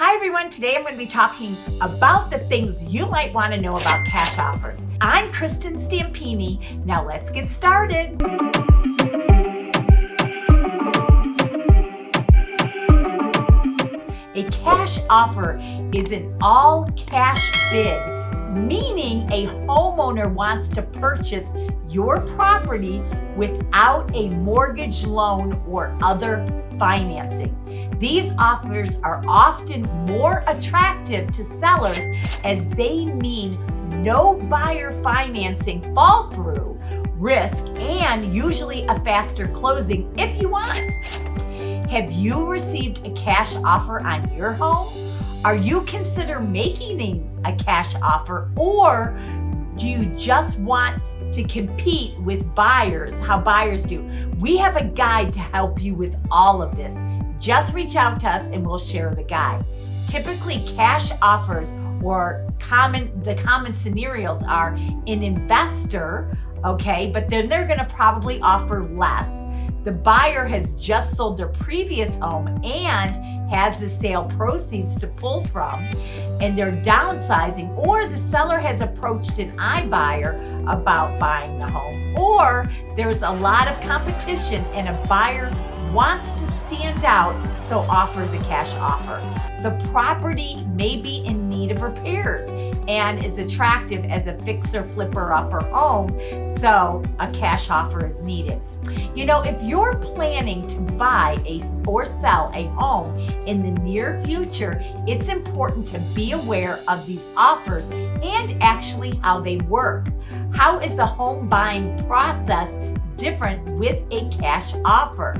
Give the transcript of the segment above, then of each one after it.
Hi everyone, today I'm going to be talking about the things you might want to know about cash offers. I'm Kristin Stampini. Now let's get started. A cash offer is an all-cash bid, meaning a homeowner wants to purchase your property without a mortgage loan or other financing. These offers are often more attractive to sellers as they mean no buyer financing fall through risk and usually a faster closing if you want. Have you received a cash offer on your home? Are you considering making a cash offer, or do you just want to compete with buyers, how buyers do? We have a guide to help you with all of this. Just reach out to us and we'll share the guide. Typically, cash offers or the common scenarios are an investor, okay, but then they're gonna probably offer less. The buyer has just sold their previous home and has the sale proceeds to pull from, and they're downsizing, or the seller has approached an iBuyer about buying the home, or there's a lot of competition and a buyer wants to stand out, so offers a cash offer. The property may be in need of repairs and is attractive as a fixer, flipper, upper home, so a cash offer is needed. You know, if you're planning to buy or sell a home in the near future, it's important to be aware of these offers and actually how they work. How is the home buying process different with a cash offer?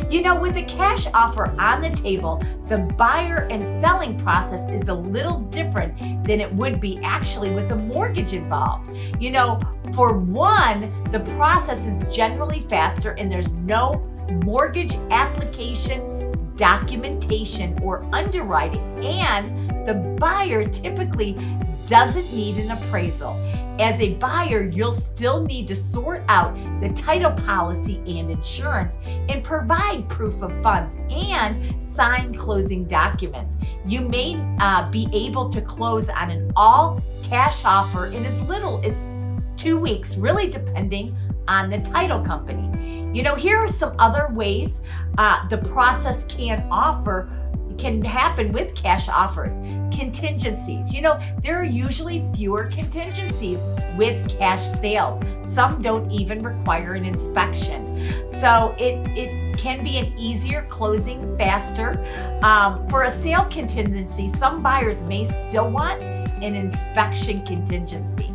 You know, with a cash offer on the table, the buyer and selling process is a little different than it would be actually with a mortgage involved. You know, for one, the process is generally faster and there's no mortgage application, documentation, or underwriting, and the buyer typically doesn't need an appraisal. As a buyer, you'll still need to sort out the title policy and insurance and provide proof of funds and sign closing documents. You may be able to close on an all-cash offer in as little as 2 weeks, really depending on the title company. You know, here are some other ways the process can happen with cash offers. Contingencies. You know, there are usually fewer contingencies with cash sales. Some don't even require an inspection. So it can be an easier closing, faster. For a sale contingency, some buyers may still want an inspection contingency.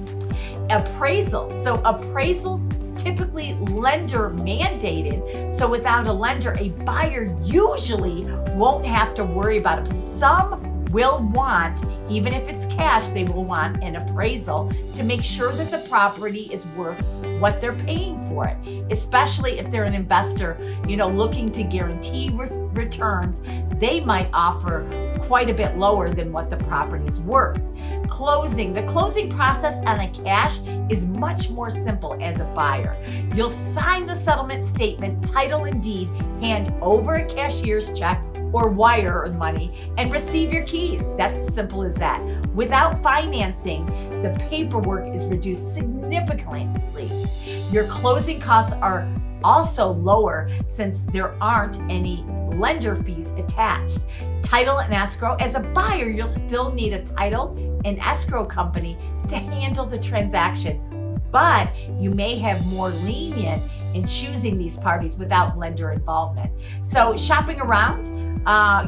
Appraisals. So appraisals typically lender mandated. So without a lender, a buyer usually won't have to worry about them. Some will want, even if it's cash, they will want an appraisal to make sure that the property is worth what they're paying for it, especially if they're an investor, you know, looking to guarantee returns. They might offer quite a bit lower than what the property's worth. Closing. The closing process on a cash is much more simple as a buyer. You'll sign the settlement statement, title and deed, hand over a cashier's check or wire money, and receive your keys. That's as simple as that. Without financing, the paperwork is reduced significantly. Your closing costs are also lower since there aren't any lender fees attached. Title and escrow. As a buyer, you'll still need a title and escrow company to handle the transaction, but you may have more lenient in choosing these parties without lender involvement. So shopping around,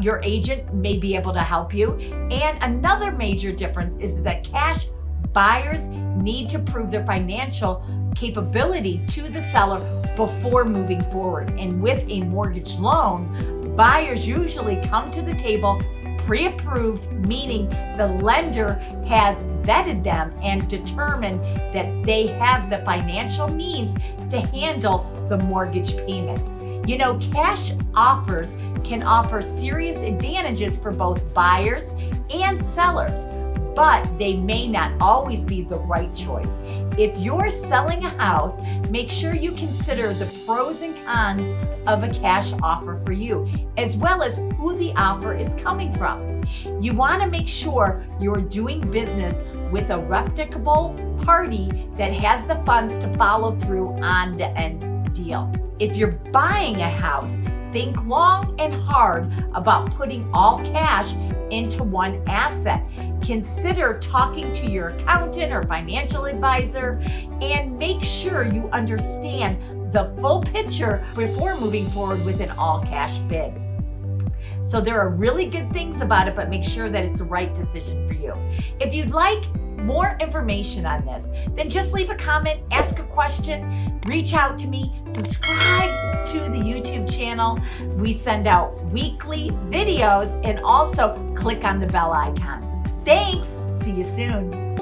your agent may be able to help you. And another major difference is that cash buyers need to prove their financial capability to the seller before moving forward. And with a mortgage loan, buyers usually come to the table pre-approved, meaning the lender has vetted them and determined that they have the financial means to handle the mortgage payment. You know, cash offers can offer serious advantages for both buyers and sellers. but they may not always be the right choice. If you're selling a house, make sure you consider the pros and cons of a cash offer for you, as well as who the offer is coming from. You want to make sure you're doing business with a reputable party that has the funds to follow through on the end deal. If you're buying a house, think long and hard about putting all cash into one asset. Consider talking to your accountant or financial advisor and make sure you understand the full picture before moving forward with an all-cash bid. So there are really good things about it, but make sure that it's the right decision for you. If you'd like more information on this, then just leave a comment, ask a question, reach out to me, subscribe to the YouTube channel. We send out weekly videos, and also click on the bell icon. Thanks. See you soon.